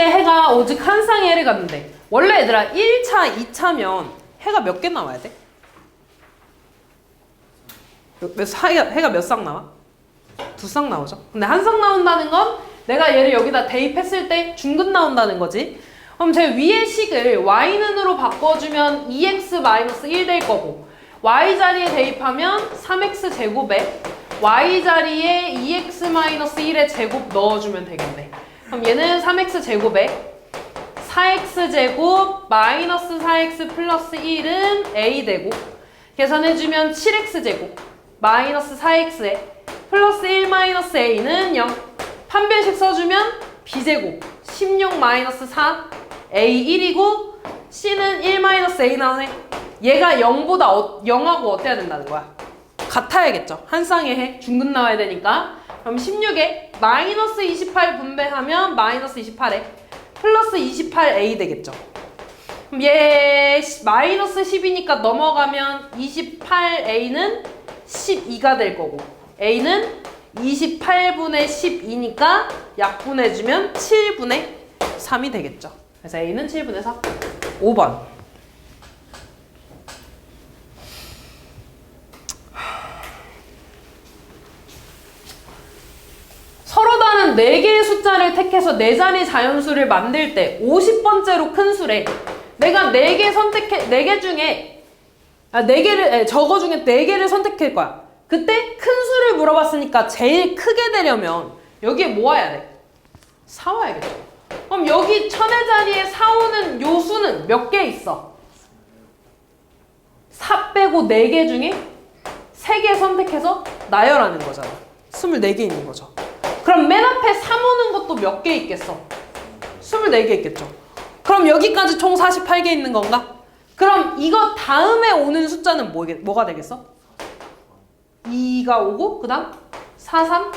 해가 오직 한 쌍의 해를 갔는데 원래 얘들아 1차, 2차면 해가 몇 개 나와야 돼? 해가 몇 쌍 나와? 2쌍 나오죠. 근데 한 쌍 나온다는 건 내가 얘를 여기다 대입했을 때 중근 나온다는 거지. 그럼 제 위의 식을 y는으로 바꿔주면 2x-1 될 거고 y 자리에 대입하면 3x 제곱에 y 자리에 2x-1의 제곱 넣어주면 되겠네. 그럼 얘는 3x 제곱에 4x 제곱 마이너스 4x 플러스 1은 a 되고 계산해주면 7x 제곱 마이너스 4x에 플러스 1 마이너스 a는 0. 판별식 써주면 b제곱 16 마이너스 4 a 1이고 c는 1 마이너스 a 나오네. 얘가 0보다 0하고 어때야 된다는 거야? 같아야겠죠. 한 쌍의 해 중근 나와야 되니까. 그럼 16에 마이너스 28 분배하면 마이너스 28에 플러스 28a 되겠죠. 그럼 얘 마이너스 10이니까 넘어가면 28a는 12가 될 거고 a는 28분의 12니까 약분해주면 7분의 3이 되겠죠. 그래서 a는 7분의 3. 5번. 서로 다른 4개의 숫자를 택해서 4자리 자연수를 만들 때 50번째로 큰 수래 내가 4개 선택해 4개 중에 저거 중에 4개를 선택할 거야. 그때 큰 수를 물어봤으니까 제일 크게 되려면 여기에 뭐 와야 돼? 4 와야겠죠. 그럼 여기 천의 자리에 4 오는 요 수는 몇 개 있어? 4 빼고 4개 중에 3개 선택해서 나열하는 거잖아. 24개 있는 거죠. 그럼 맨 앞에 3 오는 것도 몇 개 있겠어? 24개 있겠죠. 그럼 여기까지 총 48개 있는 건가? 그럼 이거 다음에 오는 숫자는 뭐가 되겠어? 2가 오고 그 다음 4, 3,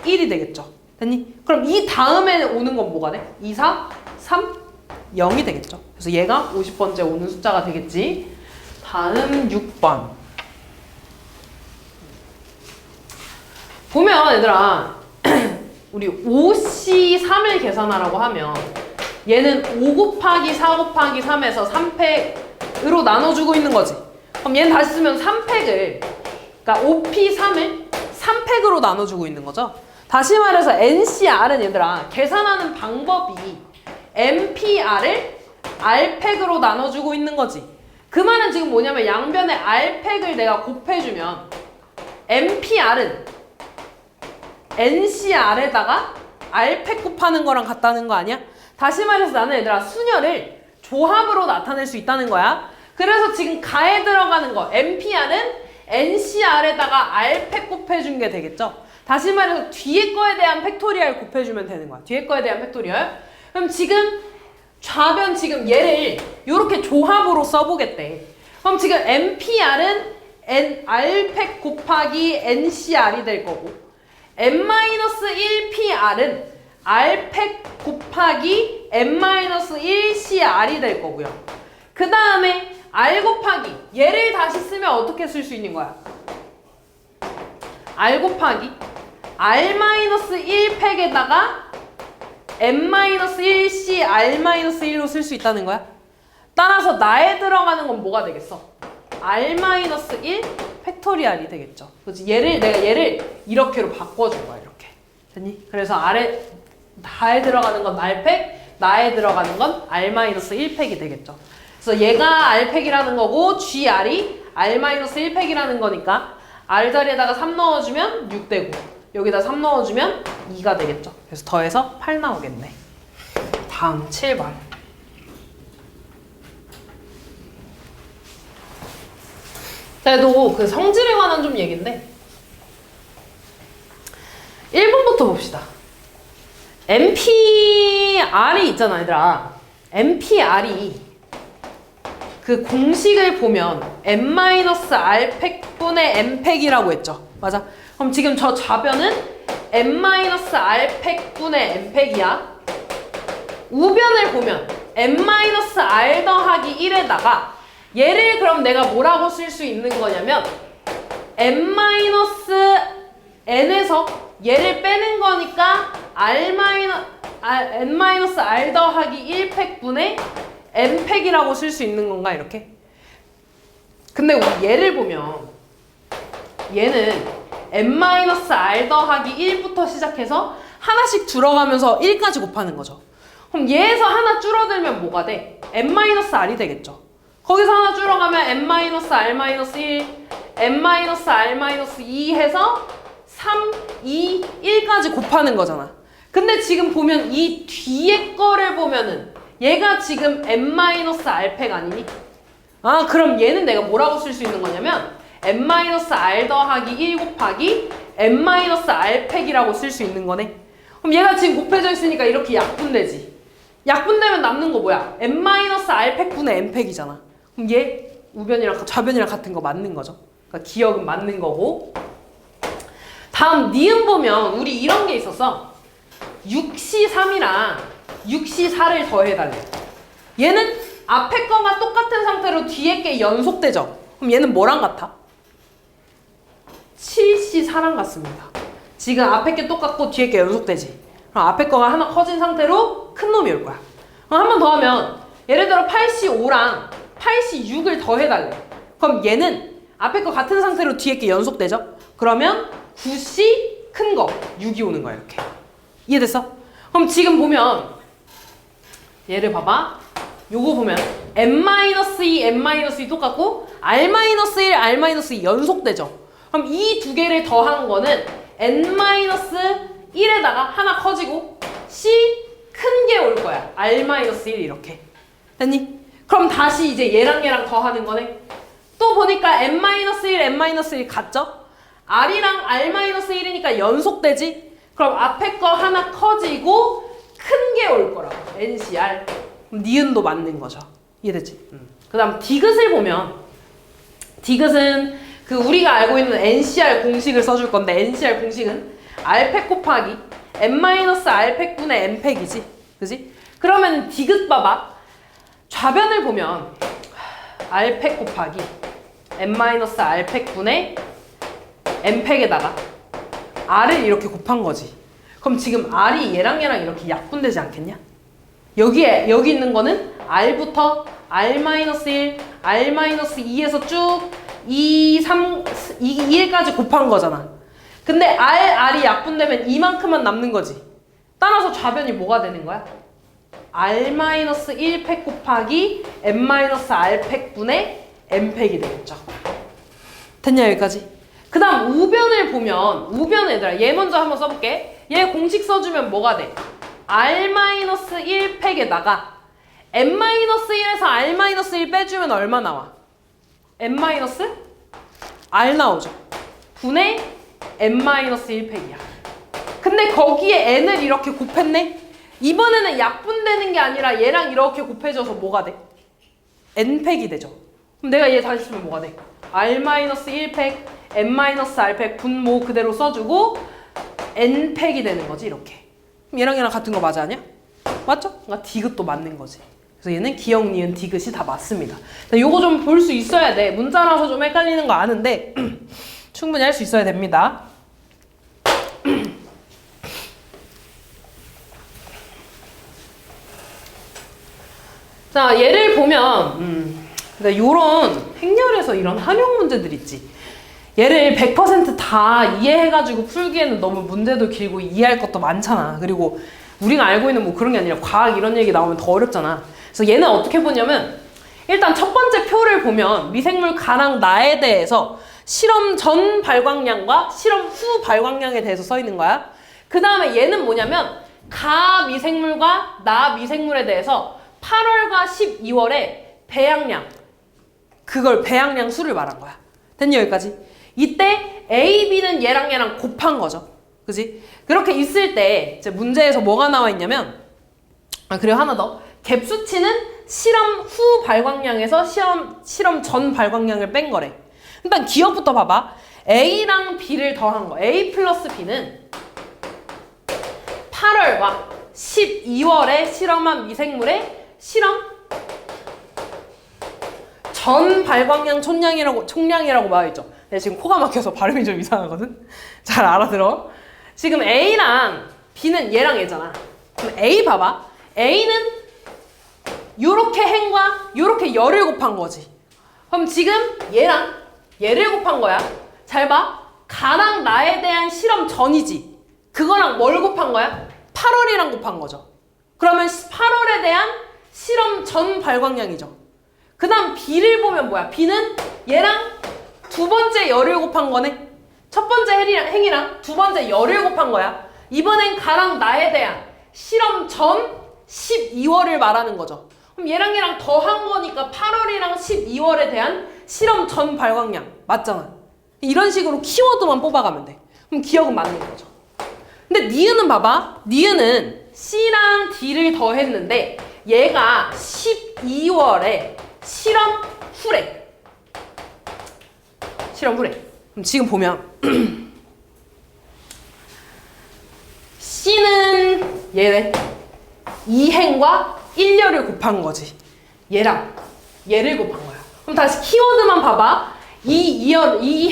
1이 되겠죠. 됐니? 그럼 이 다음에 오는 건 뭐가 돼? 2, 4, 3, 0이 되겠죠. 그래서 얘가 50번째 오는 숫자가 되겠지. 다음 6번. 보면 얘들아 우리 5C3을 계산하라고 하면 얘는 5 곱하기 4 곱하기 3에서 3팩으로 나눠주고 있는 거지. 그럼 얘는 다시 쓰면 3팩을 그러니까 5P3을 3팩으로 나눠주고 있는 거죠. 다시 말해서 NCR은 얘들아 계산하는 방법이 NPR을 R팩으로 나눠주고 있는 거지. 그 말은 지금 뭐냐면 양변에 R팩을 내가 곱해주면 NPR은 NCR에다가 R팩 곱하는 거랑 같다는 거 아니야? 다시 말해서 나는 얘들아 수녀를 조합으로 나타낼 수 있다는 거야. 그래서 지금 가에 들어가는 거 NPR은 NCR에다가 R팩 곱해준 게 되겠죠? 다시 말해서 뒤에 거에 대한 팩토리얼 곱해주면 되는 거야. 뒤에 거에 대한 팩토리얼. 그럼 지금 좌변 지금 얘를 이렇게 조합으로 써보겠대. 그럼 지금 NPR은 R팩 곱하기 NCR이 될 거고 N-1PR은 R팩 곱하기 N-1CR이 될 거고요. 그 다음에 R 곱하기 얘를 다시 쓰면 어떻게 쓸 수 있는 거야? R 곱하기 R-1팩에다가 N-1C R-1로 쓸 수 있다는 거야. 따라서 나에 들어가는 건 뭐가 되겠어? R-1 팩토리얼이 되겠죠. 그렇지? 내가 얘를 이렇게로 바꿔줄 거야. 이렇게. 됐니? 그래서 나에 들어가는 건 R팩, 나에 들어가는 건 R-1팩이 되겠죠. 그래서 얘가 R팩이라는 거고 GR이 R-1팩이라는 거니까 R 자리에다가 3 넣어주면 6 되고 여기다 3 넣어주면 2가 되겠죠. 그래서 더해서 8 나오겠네. 다음 7번. 그래도 그 성질에 관한 좀 얘기인데 1번부터 봅시다. NPR이 있잖아 얘들아. NPR이 그 공식을 보면 N-R팩분의 N팩이라고 했죠. 맞아? 그럼 지금 저 좌변은 N-R팩분의 N팩이야. 우변을 보면 N-R 더하기 1에다가 얘를 그럼 내가 뭐라고 쓸 수 있는 거냐면 N-N을 n에서 얘를 빼는 거니까 n-r 더하기 1팩분의 n팩이라고 쓸 수 있는 건가 이렇게? 근데 우리 얘를 보면 얘는 n-r 더하기 1부터 시작해서 하나씩 줄어가면서 1까지 곱하는 거죠. 그럼 얘에서 하나 줄어들면 뭐가 돼? n-r이 되겠죠. 거기서 하나 줄어가면 n-r-1, n-r-2 해서 3, 2, 1까지 곱하는 거잖아. 근데 지금 보면 이 뒤에 거를 보면은 얘가 지금 n-r팩 아니니? 아, 그럼 얘는 내가 뭐라고 쓸 수 있는 거냐면 n-r 더하기 1 곱하기 n-r팩이라고 쓸 수 있는 거네. 그럼 얘가 지금 곱해져 있으니까 이렇게 약분되지. 약분되면 남는 거 뭐야? n-r팩분의 n팩이잖아. 그럼 얘 우변이랑 좌변이랑 같은 거 맞는 거죠. 그러니까 기억은 맞는 거고. 다음 니은 보면 우리 이런 게 있었어. 6C3이랑 6C4를 더해달래. 얘는 앞에 거가 똑같은 상태로 뒤에 게 연속되죠. 그럼 얘는 뭐랑 같아? 7C4랑 같습니다. 지금 앞에 게 똑같고 뒤에 게 연속되지. 그럼 앞에 거가 하나 커진 상태로 큰 놈이 올 거야. 그럼 한 번 더 하면 예를 들어 8C5랑 8C6을 더해달래. 그럼 얘는 앞에 거 같은 상태로 뒤에 게 연속되죠? 그러면 9C 큰 거 6이 오는 거야 이렇게. 이해됐어? 그럼 지금 보면 얘를 봐봐. 요거 보면 n-2, n-2 똑같고 r-1, r-2 연속되죠? 그럼 이 두 개를 더한 거는 n-1에다가 하나 커지고 c 큰 게 올 거야. r-1 이렇게. 됐니? 그럼 다시 이제 얘랑 얘랑 더하는 거네. 또 보니까 n-1, n-1 같죠? r이랑 r-1이니까 연속되지? 그럼 앞에 거 하나 커지고 큰 게 올 거라고. ncr. 그럼 니은도 맞는 거죠. 이해됐지? 그 다음 디귿을 보면 디귿은 그 우리가 알고 있는 ncr 공식을 써줄 건데 ncr 공식은 r팩 곱하기 n-r팩분의 n팩이지. 그지? 그러면 디귿 봐봐. 좌변을 보면 r팩 곱하기 n-r팩분의 n팩에다가 r을 이렇게 곱한 거지. 그럼 지금 r이 얘랑 얘랑 이렇게 약분되지 않겠냐? 여기 있는 거는 r부터 r-1, r-2에서 쭉 2, 3, 2까지 곱한 거잖아. 근데 r이 약분되면 이만큼만 남는 거지. 따라서 좌변이 뭐가 되는 거야? r-1팩 곱하기 n-r팩분의 n팩이 되겠죠. 됐냐 여기까지? 그 다음 우변을 보면 우변 얘들아 얘 먼저 한번 써볼게. 얘 공식 써주면 뭐가 돼? r-1팩에다가 n-1에서 r-1 빼주면 얼마 나와? n-r 나오죠. 분의 n-1팩이야. 근데 거기에 n을 이렇게 곱했네? 이번에는 약분되는 게 아니라 얘랑 이렇게 곱해져서 뭐가 돼? n팩이 되죠. 그럼 내가 얘 다시 쓰면 뭐가 돼? r-1팩, n-r팩 분모 그대로 써주고 n팩이 되는 거지 이렇게. 그럼 얘랑 얘랑 같은 거 맞아 아니야? 맞죠? 그러니까 디귿도 맞는 거지. 그래서 얘는 기역, 니은, 디귿이 다 맞습니다. 요거 좀 볼 수 있어야 돼. 문자라서 좀 헷갈리는 거 아는데 충분히 할 수 있어야 됩니다. 자, 얘를 보면 그러니까 요런 행렬에서 이런 함용 문제들 있지. 얘를 100% 이해해가지고 풀기에는 너무 문제도 길고 이해할 것도 많잖아. 그리고 우리가 알고 있는 뭐 그런 게 아니라 과학 이런 얘기 나오면 더 어렵잖아. 그래서 얘는 어떻게 보냐면 일단 첫 번째 표를 보면 미생물 가랑 나에 대해서 실험 전 발광량과 실험 후 발광량에 대해서 써 있는 거야. 그 다음에 얘는 뭐냐면 가 미생물과 나 미생물에 대해서 8월과 12월에 배양량, 그걸 배양량 수를 말한 거야. 됐니 여기까지? 이때 A, B는 얘랑 얘랑 곱한 거죠. 그지? 그렇게 있을 때 이제 문제에서 뭐가 나와 있냐면 그리고 하나 더. 갭 수치는 실험 후 발광량에서 실험 전 발광량을 뺀 거래. 일단 기억부터 봐봐. A랑 B를 더한 거. A 플러스 B는 8월과 12월에 실험한 미생물의 실험 전 발광량 총량이라고 나와 있죠. 지금 코가 막혀서 발음이 좀 이상하거든? 잘 알아들어. 지금 A랑 B는 얘랑 얘잖아. 그럼 A 봐봐. A는 요렇게 행과 요렇게 열을 곱한 거지. 그럼 지금 얘랑 얘를 곱한 거야. 잘 봐. 가랑 나에 대한 실험 전이지. 그거랑 뭘 곱한 거야? 8월이랑 곱한 거죠. 그러면 8월에 대한 실험 전 발광량이죠. 그 다음 B를 보면 뭐야? B는 얘랑 두 번째 열을 곱한 거네. 첫 번째 행이랑 두 번째 열을 곱한 거야. 이번엔 가랑 나에 대한 실험 전 12월을 말하는 거죠. 그럼 얘랑 더한 거니까 8월이랑 12월에 대한 실험 전 발광량 맞잖아. 이런 식으로 키워드만 뽑아가면 돼. 그럼 기억은 맞는 거죠. 근데 니은은 봐봐. 니은은 C랑 D를 더했는데 얘가 12월에 실험 후래. 실험 후래. 그럼 지금 보면 C는 얘네 2행과 1열을 곱한 거지. 얘랑 얘를 곱한 거야. 그럼 다시 키워드만 봐봐. 이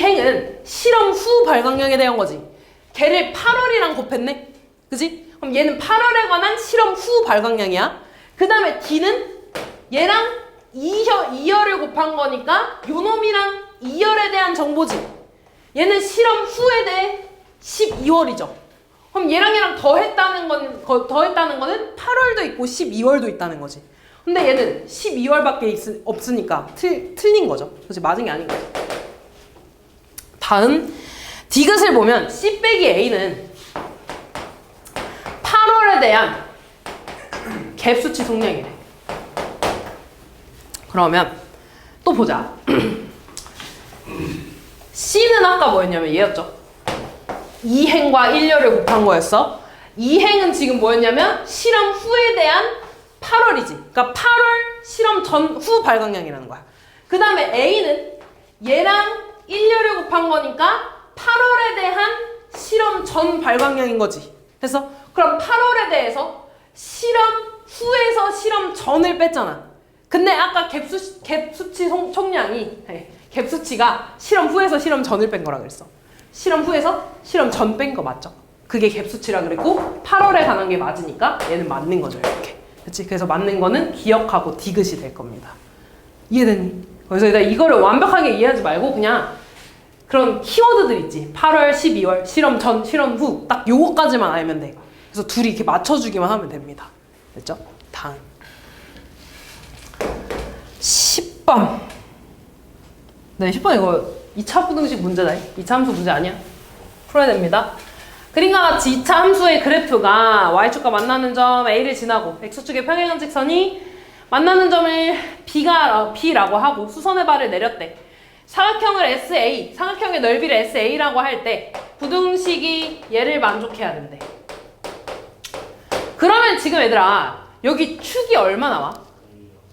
행은 실험 후 발광량에 대한 거지. 걔를 8월이랑 곱했네. 그지? 그럼 얘는 8월에 관한 실험 후 발광량이야. 그 다음에 D는 얘랑 2열을 곱한 거니까 요놈이랑 2열에 대한 정보지. 얘는 실험 후에 대해 12월이죠. 그럼 얘랑 더했다는 거는 8월도 있고 12월도 있다는 거지. 근데 얘는 12월밖에 없으니까 틀린 거죠. 그렇지? 맞은 게 아닌 거죠. 다음 디귿을 보면 C 빼기 A는 8월에 대한 갭수치 속량이래. 그러면 또 보자. C는 아까 뭐였냐면 얘였죠. 2행과 1열을 곱한 거였어. 2행은 지금 뭐였냐면 실험 후에 대한 8월이지. 그러니까 8월 실험 전 후 발광량이라는 거야. 그 다음에 A는 얘랑 1열을 곱한 거니까 8월에 대한 실험 전 발광량인 거지. 됐어? 그럼 8월에 대해서 실험 후에서 실험 전을 뺐잖아. 근데 아까 갭수치 총량이 갭수치가 실험 후에서 실험 전을 뺀 거라 그랬어. 실험 후에서 실험 전 뺀 거 맞죠? 그게 갭수치라 그랬고 8월에 관한 게 맞으니까 얘는 맞는 거죠. 이렇게. 그치? 그래서 맞는 거는 기억하고 디귿이 될 겁니다. 이해되니? 그래서 일단 이거를 완벽하게 이해하지 말고 그냥 그런 키워드들 있지. 8월, 12월, 실험 전, 실험 후 딱 요거까지만 알면 돼. 그래서 둘이 이렇게 맞춰주기만 하면 됩니다. 됐죠? 다음 10번. 네, 10번 이거 2차 부등식 문제다. 2차 함수 문제 아니야. 풀어야 됩니다. 그림과 같이 2차 함수의 그래프가 y축과 만나는 점 A를 지나고 x축의 평행한 직선이 만나는 점을 B라고 하고 수선의 발을 내렸대. 사각형을 SA, 사각형의 넓이를 SA라고 할 때 부등식이 얘를 만족해야 된대. 그러면 지금 얘들아 여기 축이 얼마 나와?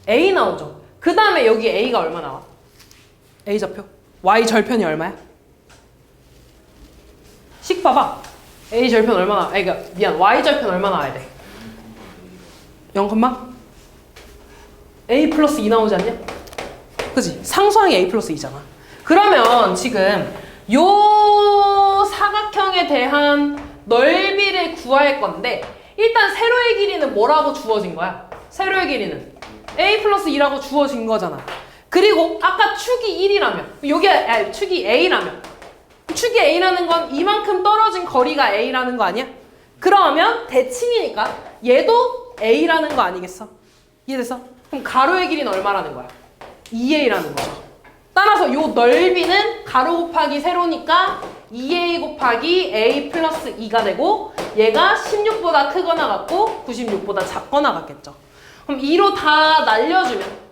A 나오죠. 그 다음에 여기 A가 얼마 나와? A좌표. Y 절편이 얼마야? 식 봐봐. A 절편 얼마 나와? 그러니까 미안. Y 절편 얼마 나와야 돼? 0, A 플러스 2 나오지 않냐? 그치? 상수항이 A 플러스 2잖아. 그러면 지금 요 사각형에 대한 넓이를 구할 건데 일단 세로의 길이는 뭐라고 주어진 거야? 세로의 길이는 A 플러스 2라고 주어진 거잖아. 그리고 아까 축이 1이라면 여기 축이 A라면 축이 A라는 건 이만큼 떨어진 거리가 A라는 거 아니야? 그러면 대칭이니까 얘도 A라는 거 아니겠어? 이해됐어? 그럼 가로의 길이는 얼마라는 거야? 2A라는 거죠. 따라서 요 넓이는 가로 곱하기 세로니까 2A 곱하기 A 플러스 2가 되고 얘가 16보다 크거나 같고 96보다 작거나 같겠죠. 그럼 2로 다 날려주면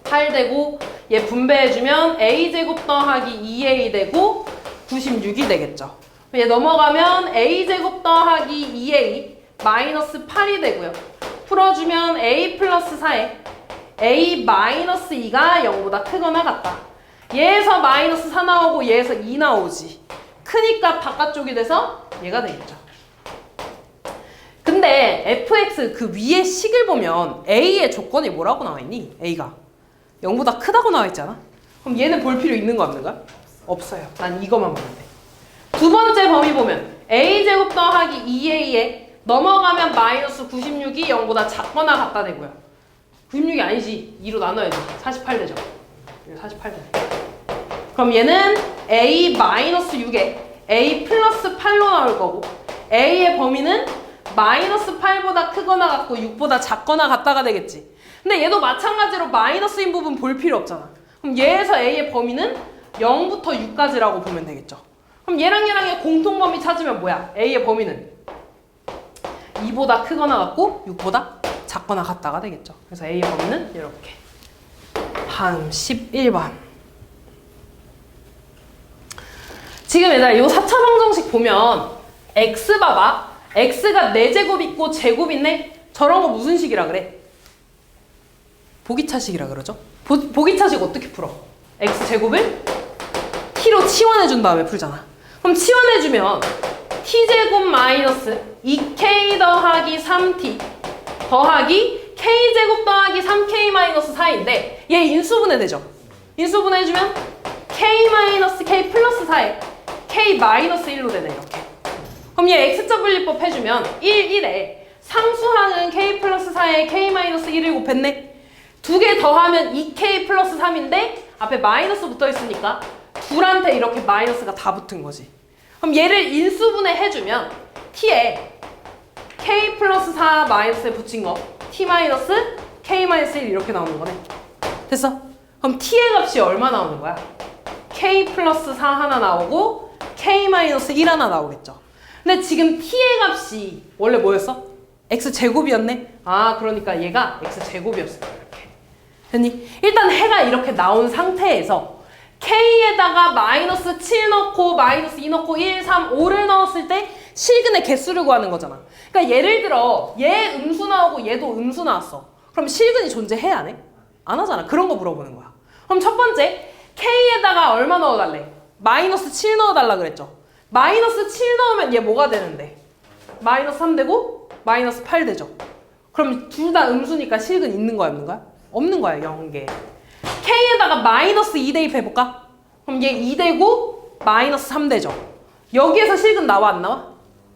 8 되고 얘 분배해주면 A제곱 더하기 2A 되고 96이 되겠죠. 얘 넘어가면 A제곱 더하기 2A 마이너스 8이 되고요. 풀어주면 A 플러스 4에 A 마이너스 2가 0보다 크거나 같다. 얘에서 마이너스 4 나오고 얘에서 2 나오지. 크니까 바깥쪽이 돼서 얘가 되겠죠. 근데 fx 그 위에 식을 보면 A의 조건이 뭐라고 나와 있니? A가 0보다 크다고 나와 있잖아. 그럼 얘는 볼 필요 있는 거 없는 거야? 없어요. 난 이거만 보면 돼. 두 번째 범위 보면 a제곱 더하기 2a에 넘어가면 마이너스 96이 0보다 작거나 같다 되고요. 96이 아니지. 2로 나눠야지. 48 되죠. 48 되네. 그럼 얘는 a 마이너스 6에 a 플러스 8로 나올 거고 a의 범위는 마이너스 8보다 크거나 같고 6보다 작거나 같다가 되겠지. 근데 얘도 마찬가지로 마이너스인 부분 볼 필요 없잖아. 그럼 얘에서 a의 범위는 0부터 6까지라고 보면 되겠죠. 그럼 얘랑 얘랑의 공통범위 찾으면 뭐야? a의 범위는 2보다 크거나 같고 6보다 작거나 같다가 되겠죠. 그래서 a의 범위는 이렇게. 다음 11번. 지금 얘들아 이 4차 방정식 보면 x 봐봐. x가 4제곱 있고 제곱 있네? 저런 거 무슨 식이라 그래? 보기차식이라 그러죠? 보기차식 어떻게 풀어? x제곱을 t로 치환해준 다음에 풀잖아. 그럼 치환해주면 t제곱 마이너스 2k 더하기 3t 더하기 k제곱 더하기 3k 마이너스 4인데 얘 인수분해 되죠? 인수분해 해주면 k 마이너스 k 플러스 4에 k 마이너스 1로 되네 이렇게. 그럼 얘 x자 분리법 해주면 1에 상수항은 k 플러스 4에 k 마이너스 1을 곱했네. 두 개 더하면 2k 플러스 3인데 앞에 마이너스 붙어 있으니까 둘한테 이렇게 마이너스가 다 붙은 거지. 그럼 얘를 인수분해 해주면 t에 k 플러스 4 마이너스에 붙인 거 t 마이너스 k 마이너스 1 이렇게 나오는 거네. 됐어? 그럼 t의 값이 얼마 나오는 거야? k 플러스 4 하나 나오고 k 마이너스 1 하나 나오겠죠. 근데 지금 t의 값이 원래 뭐였어? x제곱이었네? 아 그러니까 얘가 x제곱이었어. 이렇게 됐니? 일단 해가 이렇게 나온 상태에서 k에다가 마이너스 7 넣고 마이너스 2 넣고 1, 3, 5를 넣었을 때 실근의 개수를 구하는 거잖아. 그러니까 예를 들어 얘 음수 나오고 얘도 음수 나왔어. 그럼 실근이 존재해 안 해? 안 하잖아. 그런 거 물어보는 거야. 그럼 첫 번째 k에다가 얼마 넣어달래? 마이너스 7 넣어달라 그랬죠. 마이너스 7 넣으면 얘 뭐가 되는데? 마이너스 3 되고 마이너스 8 되죠. 그럼 둘 다 음수니까 실근 있는 거야 없는 거야? 없는 거야 0개. k에다가 마이너스 2 대입해볼까? 그럼 얘 2되고 마이너스 3 되죠. 여기에서 실근 나와 안 나와?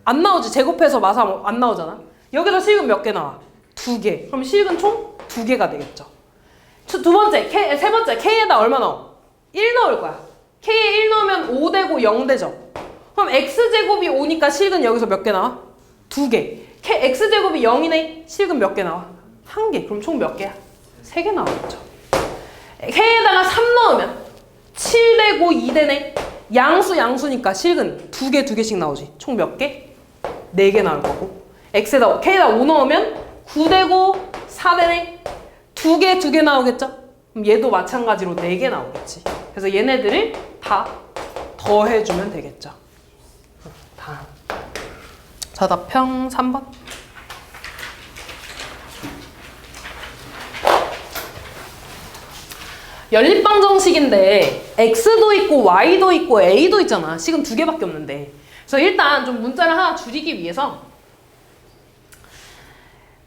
안 나오지. 제곱해서 마사 안 나오잖아. 여기서 실근 몇 개 나와? 2개. 그럼 실근 총 2개가 되겠죠. 세 번째 k에다 얼마 넣어? 1 넣을 거야. k에 1 넣으면 5 되고 0 되죠. 그럼 x제곱이 5니까 실근 여기서 몇 개 나와? 2개. x제곱이 0이네? 실근 몇 개 나와? 1개. 그럼 총 몇 개야? 3개 나오겠죠. k에다가 3 넣으면 7 되고 2 되네? 양수니까 실근 2개씩 나오지. 총 몇 개? 4개 나올 거고. k에다 5 넣으면 9 되고 4 되네? 2개 나오겠죠? 그럼 얘도 마찬가지로 4개 나오겠지. 그래서 얘네들을 다 더해주면 되겠죠. 다음. 자답형 3번. 연립방정식인데 x도 있고 y도 있고 a도 있잖아. 식은 2개밖에 없는데. 그래서 일단 좀 문자를 하나 줄이기 위해서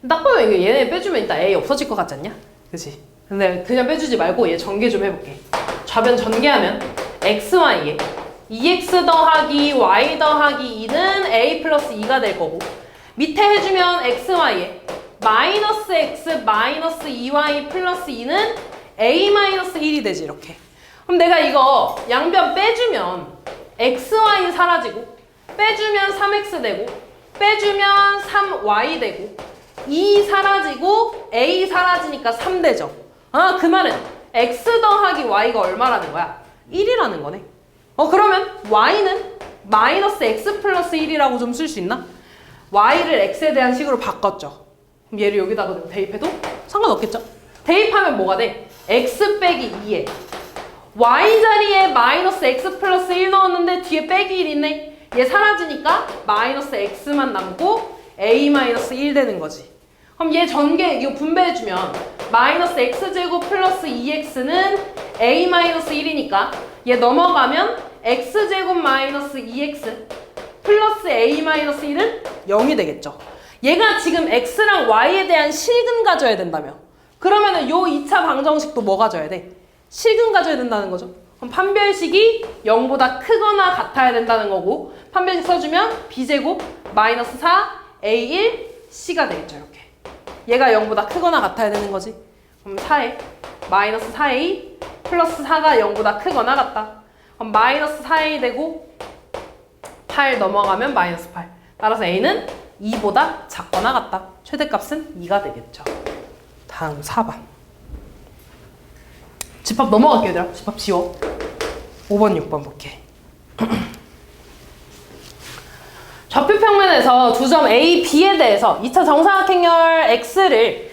딱 보면 이거 얘네 빼주면 일단 a 없어질 것 같지 않냐? 그치? 근데 그냥 빼주지 말고 얘 전개 좀 해볼게. 좌변 전개하면 xy에 2x 더하기 y 더하기 2는 a 플러스 2가 될 거고 밑에 해주면 xy에 마이너스 x 마이너스 2y 플러스 2는 a 마이너스 1이 되지 이렇게. 그럼 내가 이거 양변 빼주면 xy 사라지고 빼주면 3x 되고 빼주면 3y 되고 2 사라지고 a 사라지니까 3 되죠. 아, 그 말은 x 더하기 y가 얼마라는 거야? 1이라는 거네. 그러면 y는 마이너스 x 플러스 1이라고 좀 쓸 수 있나? y를 x에 대한 식으로 바꿨죠. 그럼 얘를 여기다가 대입해도 상관없겠죠? 대입하면 뭐가 돼? x 빼기 2에 y 자리에 마이너스 x 플러스 1 넣었는데 뒤에 빼기 1 있네. 얘 사라지니까 마이너스 x만 남고 a 마이너스 1 되는 거지. 그럼 얘 전개 이거 분배해주면 마이너스 x제곱 플러스 2x는 a 마이너스 1이니까 얘 넘어가면 x제곱 마이너스 2x 플러스 a 마이너스 1은 0이 되겠죠. 얘가 지금 x랑 y에 대한 실근 가져야 된다며. 그러면은 요 2차 방정식도 뭐 가져야 돼? 실근 가져야 된다는 거죠. 그럼 판별식이 0보다 크거나 같아야 된다는 거고 판별식 써주면 b제곱 마이너스 4 a1 c가 되겠죠. 이렇게 얘가 0보다 크거나 같아야 되는 거지. 그럼 4에 마이너스 4a 플러스 4가 0보다 크거나 같다. 그럼 마이너스 4a 되고 8 넘어가면 마이너스 8. 따라서 a는 2보다 작거나 같다. 최대값은 2가 되겠죠. 다음 4번. 집합 넘어갈게요, 얘들아. 집합 지워. 5번, 6번 볼게. 좌표평면에서 두 점 A, B에 대해서 2차 정사각형열 X를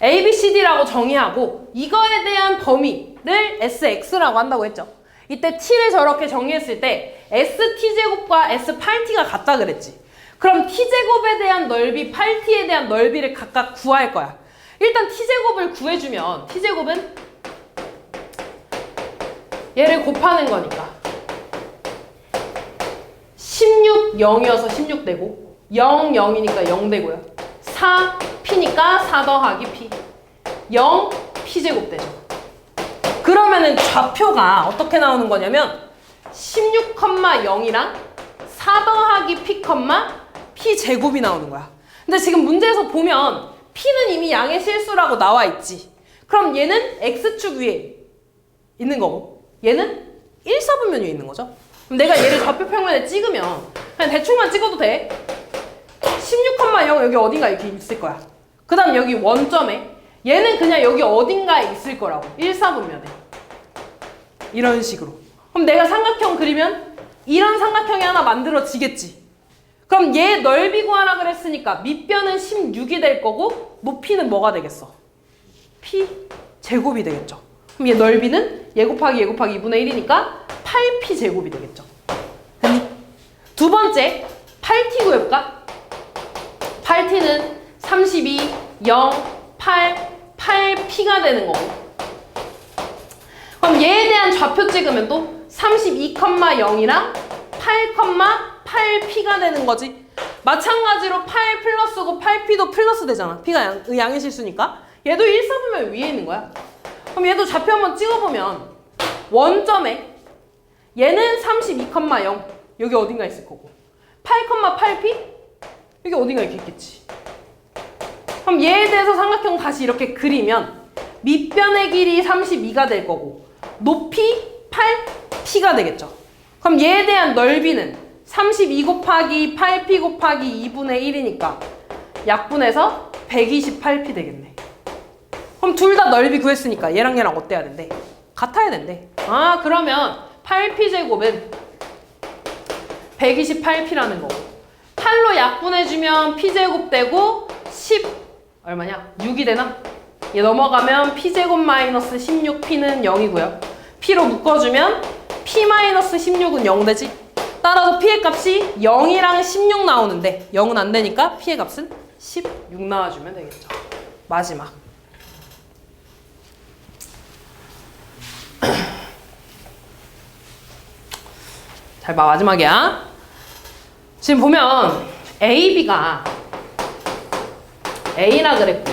A, B, C, D라고 정의하고 이거에 대한 범위를 SX라고 한다고 했죠. 이때 T를 저렇게 정의했을 때 ST제곱과 S8T가 같다 그랬지. 그럼 T제곱에 대한 넓이, 8T에 대한 넓이를 각각 구할 거야. 일단 T제곱을 구해주면 T제곱은 얘를 곱하는 거니까 16, 0이어서 16 되고 0, 0이니까 0 되고요. 4, P니까 4 더하기 P 0, P제곱 되죠. 그러면은 좌표가 어떻게 나오는 거냐면 16,0이랑 4 더하기 P, P제곱이 나오는 거야. 근데 지금 문제에서 보면 P는 이미 양의 실수라고 나와 있지. 그럼 얘는 X축 위에 있는 거고 얘는 1, 4분면 위에 있는 거죠. 그럼 내가 얘를 좌표평면에 찍으면 그냥 대충만 찍어도 돼. 16,0 여기 어딘가 이렇게 있을 거야. 그 다음 여기 원점에 얘는 그냥 여기 어딘가에 있을 거라고. 1, 4분면에 이런 식으로. 그럼 내가 삼각형 그리면 이런 삼각형이 하나 만들어지겠지. 그럼 얘 넓이 구하라 그랬으니까 밑변은 16이 될 거고 높이는 뭐가 되겠어? P 제곱이 되겠죠. 그럼 얘 넓이는 얘 곱하기 2분의 1이니까 8P 제곱이 되겠죠. 됐니? 두 번째 8T 구해볼까? 8T는 32, 0, 8, 8P가 되는 거고 그럼 얘에 대한 좌표 찍으면 또 32,0이랑 8,8P가 되는 거지. 마찬가지로 8 플러스고 8P도 플러스 되잖아. P가 양의 실수니까. 얘도 1, 4분면 위에 있는 거야. 그럼 얘도 좌표 한번 찍어보면 원점에 얘는 32,0 여기 어딘가 있을 거고 8,8P 여기 어딘가 이렇게 있겠지. 그럼 얘에 대해서 삼각형 다시 이렇게 그리면 밑변의 길이 32가 될 거고 높이 8P가 되겠죠. 그럼 얘에 대한 넓이는 32 곱하기 8P 곱하기 2분의 1이니까 약분해서 128P 되겠네. 그럼 둘 다 넓이 구했으니까 얘랑 얘랑 어때야 된대? 같아야 된대. 아 그러면 8P제곱은 128P라는 거고 8로 약분해주면 P제곱 되고 10 얼마냐? 6이 되나? 얘 넘어가면 P제곱 마이너스 16P는 0이고요. P로 묶어주면 P 마이너스 16은 0 되지? 따라서 P의 값이 0이랑 16 나오는데 0은 안 되니까 P의 값은 16 나와주면 되겠죠. 마지막. 잘 봐, 마지막이야. 지금 보면 A, B가 A라 그랬고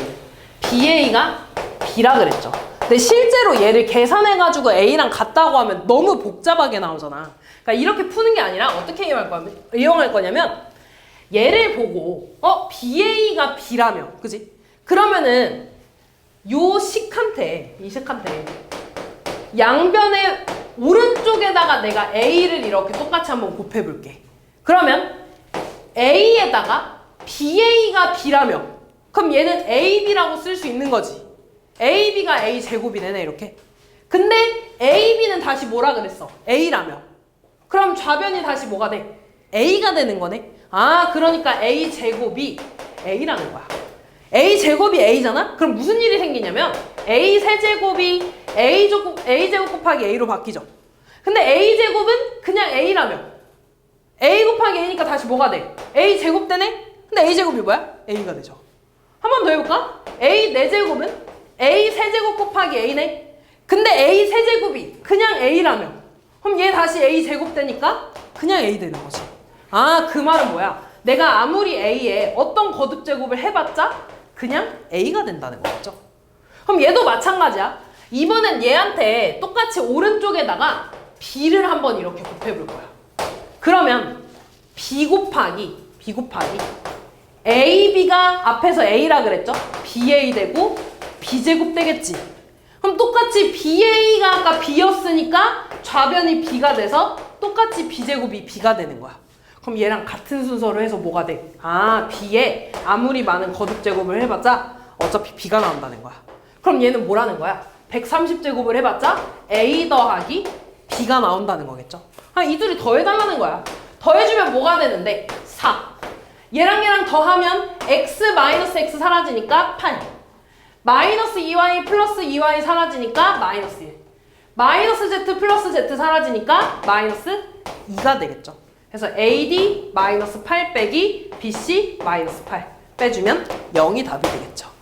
BA가 B라 그랬죠. 근데 실제로 얘를 계산해가지고 A랑 같다고 하면 너무 복잡하게 나오잖아. 그러니까 이렇게 푸는 게 아니라 어떻게 이용할 거냐면 얘를 보고 BA가 B라며, 그지? 그러면은 요 식한테, 이 식한테 양변의 오른쪽에다가 내가 A를 이렇게 똑같이 한번 곱해볼게. 그러면 A에다가 BA가 B라며 그럼 얘는 AB라고 쓸 수 있는 거지. AB가 A 제곱이 되네 이렇게. 근데 AB는 다시 뭐라 그랬어? A라며. 그럼 좌변이 다시 뭐가 돼? A가 되는 거네. 아 그러니까 A 제곱이 A라는 거야. A 제곱이 A잖아? 그럼 무슨 일이 생기냐면 A 세제곱이 A 제곱 곱하기 A로 바뀌죠. 근데 A 제곱은 그냥 A라며. A 곱하기 A니까 다시 뭐가 돼? A 제곱 되네? 근데 A 제곱이 뭐야? A가 되죠. 한 번 더 해볼까? A 4제곱은 A 세제곱 곱하기 A네? 근데 A 세제곱이 그냥 A라며. 그럼 얘 다시 A 제곱 되니까 그냥 A 되는 거지. 아, 그 말은 뭐야? 내가 아무리 A에 어떤 거듭 제곱을 해봤자 그냥 A가 된다는 거죠. 그럼 얘도 마찬가지야. 이번엔 얘한테 똑같이 오른쪽에다가 b를 한번 이렇게 곱해볼 거야. 그러면 b 곱하기 ab가 앞에서 a라 그랬죠? ba 되고 b제곱 되겠지. 그럼 똑같이 ba가 아까 b였으니까 좌변이 b가 돼서 똑같이 b제곱이 b가 되는 거야. 그럼 얘랑 같은 순서로 해서 뭐가 돼? 아, b에 아무리 많은 거듭제곱을 해봤자 어차피 b가 나온다는 거야. 그럼 얘는 뭐라는 거야? 130제곱을 해봤자 a 더하기 b가 나온다는 거겠죠. 아, 이 둘이 더해달라는 거야. 더해주면 뭐가 되는데? 4. 얘랑 더하면 x 사라지니까 8. 마이너스 2y 플러스 2y 사라지니까 마이너스 1. 마이너스 z 플러스 z 사라지니까 마이너스 2가 되겠죠. 그래서 AD 마이너스 8 빼기 BC 마이너스 8 빼주면 0이 답이 되겠죠.